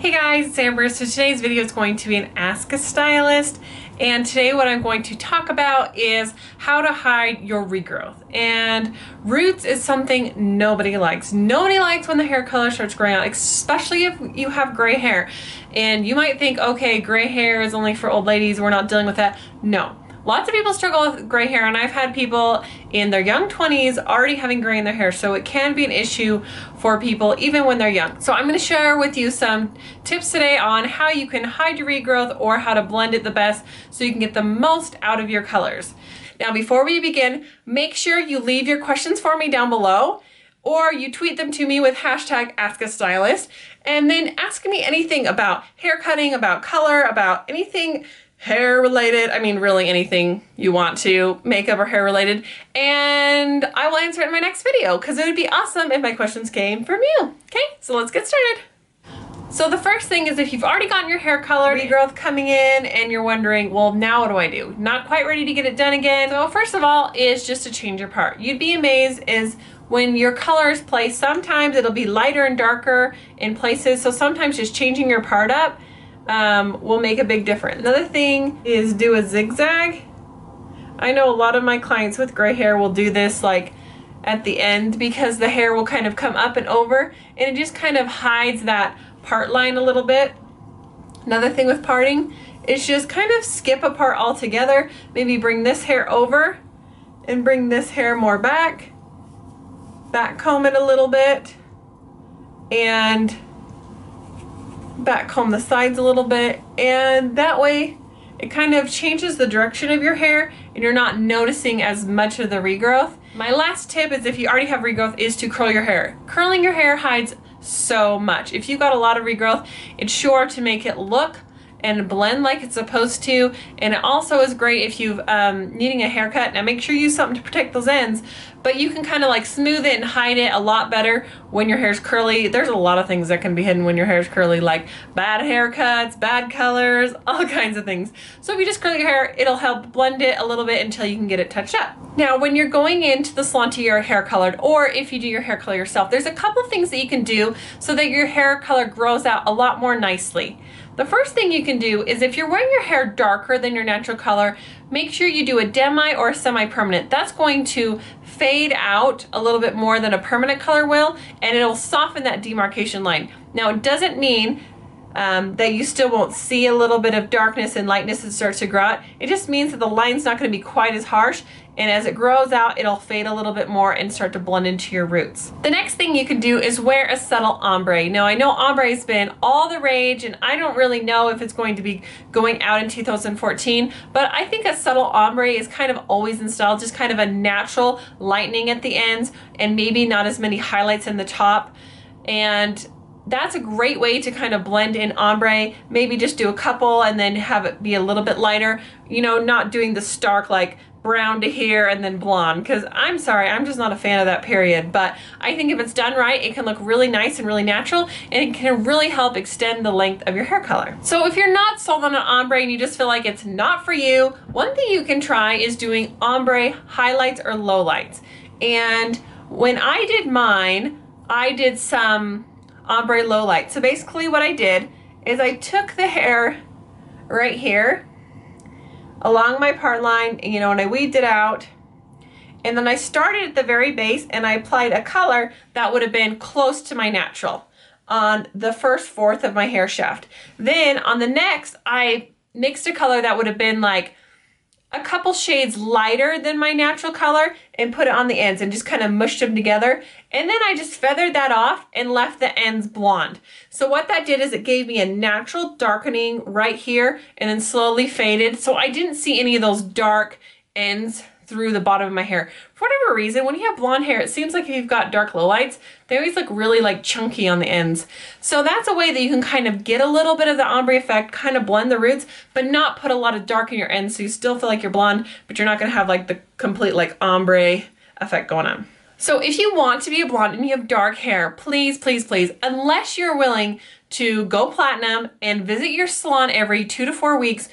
Hey guys, it's Amber. So today's video is going to be an Ask a Stylist, and today what I'm going to talk about is how to hide your regrowth. And roots is something nobody likes. Nobody likes when the hair color starts graying out, especially if you have gray hair. And you might think, okay, gray hair is only for old ladies, we're not dealing with that. No. Lots of people struggle with gray hair, and I've had people in their young 20s already having gray in their hair, so it can be an issue for people even when they're young. So I'm going to share with you some tips today on how you can hide your regrowth or how to blend it the best so you can get the most out of your colors. Now before we begin, make sure you leave your questions for me down below, or you tweet them to me with hashtag #AskAStylist, and then ask me anything about hair cutting, about color, about anything hair related. I mean, really anything you want to, makeup or hair related, and I will answer it in my next video because it would be awesome if my questions came from you. Okay, so let's get started. So the first thing is, if you've already gotten your hair colored, regrowth coming in, and you're wondering, well, now what do I do? Not quite ready to get it done again. So first of all is just to change your part. You'd be amazed is when your colors play, sometimes it'll be lighter and darker in places. So sometimes just changing your part up will make a big difference. Another thing is do a zigzag. I know a lot of my clients with gray hair will do this like at the end because the hair will kind of come up and over, and it just kind of hides that part line a little bit. Another thing with parting is just kind of skip a part altogether. Maybe bring this hair over and bring this hair more back comb it a little bit, and back comb the sides a little bit, and that way it kind of changes the direction of your hair and you're not noticing as much of the regrowth. My last tip is, if you already have regrowth, is to curl your hair. Curling your hair hides so much. If you've got a lot of regrowth, it's sure to make it look and blend like it's supposed to, and it also is great if you've needing a haircut. Now make sure you use something to protect those ends, but you can kind of like smooth it and hide it a lot better when your hair's curly. There's a lot of things that can be hidden when your hair's curly, like bad haircuts, bad colors, all kinds of things. So if you just curl your hair, it'll help blend it a little bit until you can get it touched up. Now when you're going into the salon to your hair colored, or if you do your hair color yourself, there's a couple things that you can do so that your hair color grows out a lot more nicely. The first thing you can do is, if you're wearing your hair darker than your natural color, make sure you do a demi or a semi-permanent. That's going to fade out a little bit more than a permanent color will, and it'll soften that demarcation line. Now it doesn't mean that you still won't see a little bit of darkness and lightness that starts to grow out. It just means that the line's not going to be quite as harsh, and as it grows out, it'll fade a little bit more and start to blend into your roots. The next thing you can do is wear a subtle ombre. Now I know ombre has been all the rage, and I don't really know if it's going to be going out in 2014, but I think a subtle ombre is kind of always in style, just kind of a natural lightening at the ends and maybe not as many highlights in the top. And that's a great way to kind of blend in ombre. Maybe just do a couple and then have it be a little bit lighter, you know, not doing the stark like brown to here and then blonde, because I'm sorry, I'm just not a fan of that period. But I think if it's done right, it can look really nice and really natural, and it can really help extend the length of your hair color. So if you're not sold on an ombre and you just feel like it's not for you, one thing you can try is doing ombre highlights or lowlights. And when I did mine, I did some ombre lowlights. So basically what I did is I took the hair right here along my part line, you know, and I weaved it out, and then I started at the very base and I applied a color that would have been close to my natural on the first fourth of my hair shaft. Then on the next, I mixed a color that would have been like a couple shades lighter than my natural color and put it on the ends and just kind of mushed them together. And then I just feathered that off and left the ends blonde. So what that did is it gave me a natural darkening right here and then slowly faded. So I didn't see any of those dark ends through the bottom of my hair. For whatever reason, when you have blonde hair, it seems like if you've got dark lowlights, they always look really like chunky on the ends. So that's a way that you can kind of get a little bit of the ombre effect, kind of blend the roots, but not put a lot of dark in your ends, so you still feel like you're blonde, but you're not gonna have like the complete like ombre effect going on. So if you want to be a blonde and you have dark hair, please, please, please, unless you're willing to go platinum and visit your salon every 2 to 4 weeks,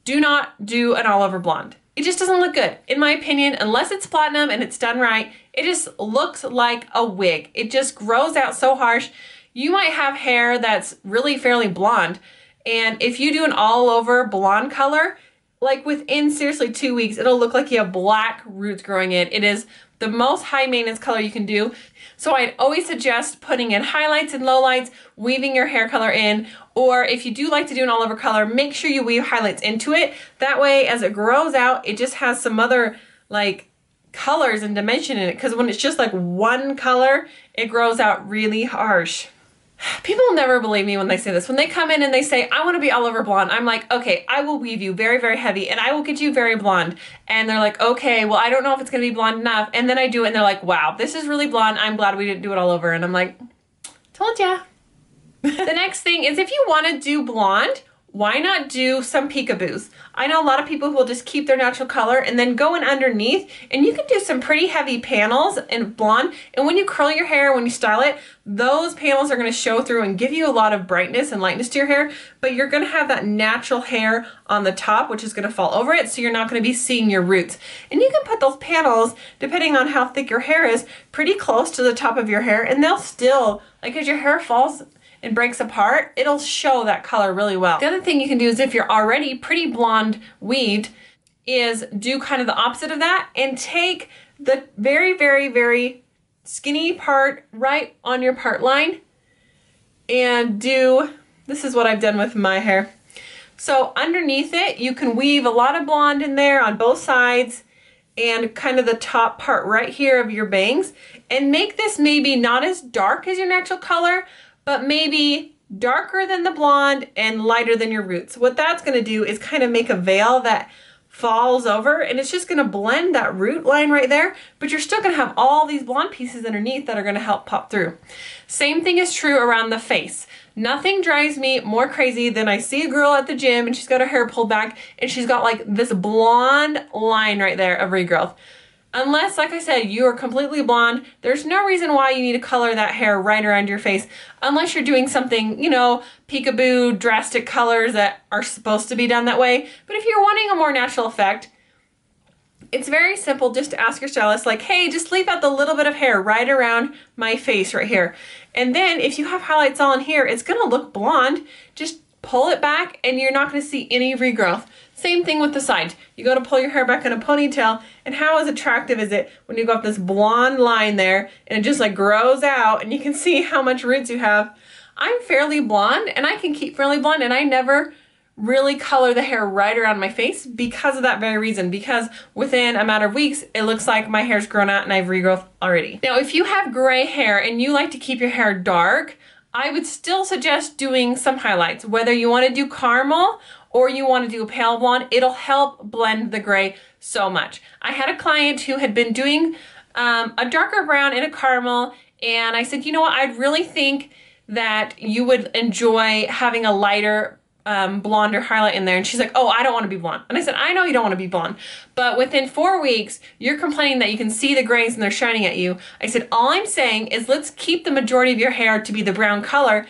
do not do an all over blonde. It just doesn't look good. In my opinion, unless it's platinum and it's done right, it just looks like a wig. It just grows out so harsh. You might have hair that's really fairly blonde, and if you do an all over blonde color, like within seriously 2 weeks, it'll look like you have black roots growing in. It is the most high maintenance color you can do. So I'd always suggest putting in highlights and lowlights, weaving your hair color in, or if you do like to do an all over color, make sure you weave highlights into it. That way, as it grows out, it just has some other like colors and dimension in it, because when it's just like one color, it grows out really harsh. People never believe me when they say this. When they come in and they say, I want to be all over blonde, I'm like, okay, I will weave you very, very heavy and I will get you very blonde. And they're like, okay, well, I don't know if it's going to be blonde enough. And then I do it and they're like, wow, this is really blonde. I'm glad we didn't do it all over. And I'm like, told ya. The next thing is, if you want to do blonde, why not do some peekaboos? I know a lot of people who will just keep their natural color and then go in underneath, and you can do some pretty heavy panels in blonde. And when you curl your hair, when you style it, those panels are going to show through and give you a lot of brightness and lightness to your hair, but you're going to have that natural hair on the top, which is going to fall over it, so you're not going to be seeing your roots. And you can put those panels, depending on how thick your hair is, pretty close to the top of your hair, and they'll still, like as your hair falls and breaks apart, it'll show that color really well. The other thing you can do is, if you're already pretty blonde weaved, is do kind of the opposite of that and take the very, very, very skinny part right on your part line and do, this is what I've done with my hair. So underneath it, you can weave a lot of blonde in there on both sides and kind of the top part right here of your bangs, and make this maybe not as dark as your natural color, but maybe darker than the blonde and lighter than your roots. What that's going to do is kind of make a veil that falls over, and it's just going to blend that root line right there, but you're still going to have all these blonde pieces underneath that are going to help pop through. Same thing is true around the face. Nothing drives me more crazy than I see a girl at the gym and she's got her hair pulled back and she's got like this blonde line right there of regrowth. Unless, like I said, you are completely blonde, there's no reason why you need to color that hair right around your face, unless you're doing something, you know, peekaboo, drastic colors that are supposed to be done that way. But if you're wanting a more natural effect, it's very simple just to ask your stylist, like, hey, just leave out the little bit of hair right around my face right here. And then if you have highlights all in here, it's gonna look blonde. Just pull it back and you're not gonna see any regrowth. Same thing with the sides. You go to pull your hair back in a ponytail, and how as attractive is it when you got this blonde line there and it just like grows out and you can see how much roots you have. I'm fairly blonde and I can keep fairly blonde, and I never really color the hair right around my face because of that very reason, because within a matter of weeks it looks like my hair's grown out and I have regrowth already. Now if you have gray hair and you like to keep your hair dark, I would still suggest doing some highlights. Whether you want to do caramel or you want to do a pale blonde, it'll help blend the gray so much. I had a client who had been doing a darker brown and a caramel, and I said, you know what, I'd really think that you would enjoy having a lighter blonde or highlight in there. And she's like, oh, I don't want to be blonde. And I said, I know you don't want to be blonde, but within 4 weeks, you're complaining that you can see the grays and they're shining at you. I said, all I'm saying is let's keep the majority of your hair to be the brown color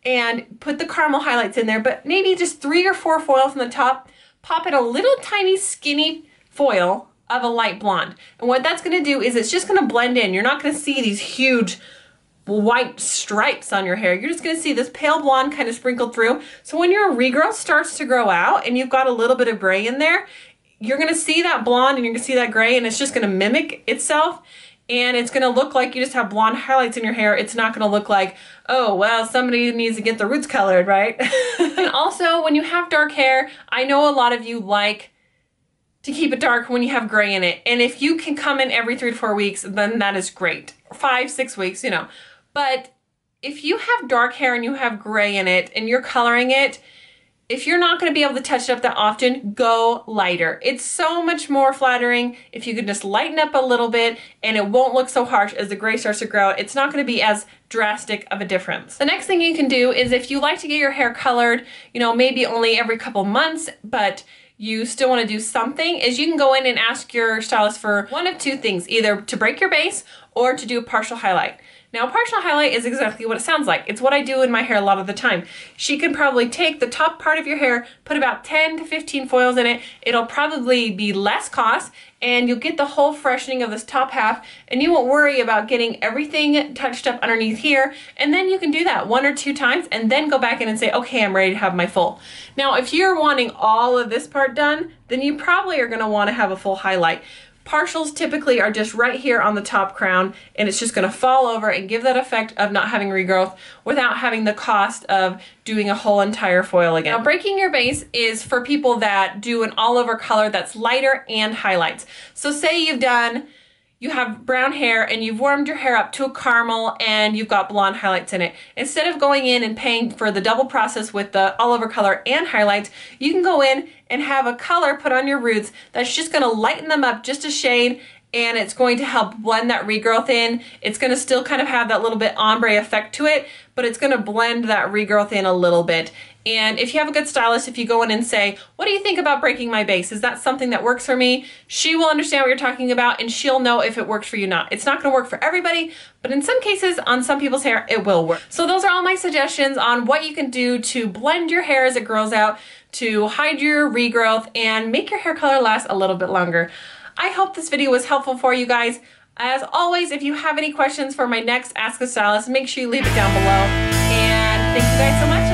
and put the caramel highlights in there, but maybe just 3 or 4 foils on the top. Pop it a little tiny skinny foil of a light blonde. And what that's gonna do is it's just gonna blend in. You're not gonna see these huge white stripes on your hair. You're just gonna see this pale blonde kind of sprinkled through. So when your regrowth starts to grow out and you've got a little bit of gray in there, you're gonna see that blonde and you're gonna see that gray, and it's just gonna mimic itself. And it's gonna look like you just have blonde highlights in your hair. It's not gonna look like, oh, well, somebody needs to get the roots colored, right? And also, when you have dark hair, I know a lot of you like to keep it dark when you have gray in it. And if you can come in every 3 to 4 weeks, then that is great. 5, 6 weeks, you know. But if you have dark hair and you have gray in it and you're coloring it, if you're not going to be able to touch it up that often, go lighter. It's so much more flattering if you could just lighten up a little bit, and it won't look so harsh as the gray starts to grow. It's not going to be as drastic of a difference. The next thing you can do is, if you like to get your hair colored, you know, maybe only every couple months, but you still want to do something, is you can go in and ask your stylist for one of 2 things, either to break your base or to do a partial highlight. Now, partial highlight is exactly what it sounds like. It's what I do in my hair a lot of the time. She can probably take the top part of your hair, put about 10 to 15 foils in it. It'll probably be less cost, and you'll get the whole freshening of this top half, and you won't worry about getting everything touched up underneath here. And then you can do that 1 or 2 times and then go back in and say, okay, I'm ready to have my full. Now, if you're wanting all of this part done, then you probably are gonna wanna have a full highlight. Partials typically are just right here on the top crown, and it's just gonna fall over and give that effect of not having regrowth without having the cost of doing a whole entire foil again. Now, breaking your base is for people that do an all over color that's lighter and highlights. So say you have brown hair and you've warmed your hair up to a caramel and you've got blonde highlights in it. Instead of going in and paying for the double process with the all over color and highlights, you can go in and have a color put on your roots that's just gonna lighten them up just a shade, and it's going to help blend that regrowth in. It's gonna still kind of have that little bit ombre effect to it, but it's gonna blend that regrowth in a little bit. And if you have a good stylist, if you go in and say, what do you think about breaking my base? Is that something that works for me? She will understand what you're talking about, and she'll know if it works for you or not. It's not gonna work for everybody, but in some cases, on some people's hair, it will work. So those are all my suggestions on what you can do to blend your hair as it grows out, to hide your regrowth, and make your hair color last a little bit longer. I hope this video was helpful for you guys. As always, if you have any questions for my next Ask a Stylist, make sure you leave it down below. And thank you guys so much.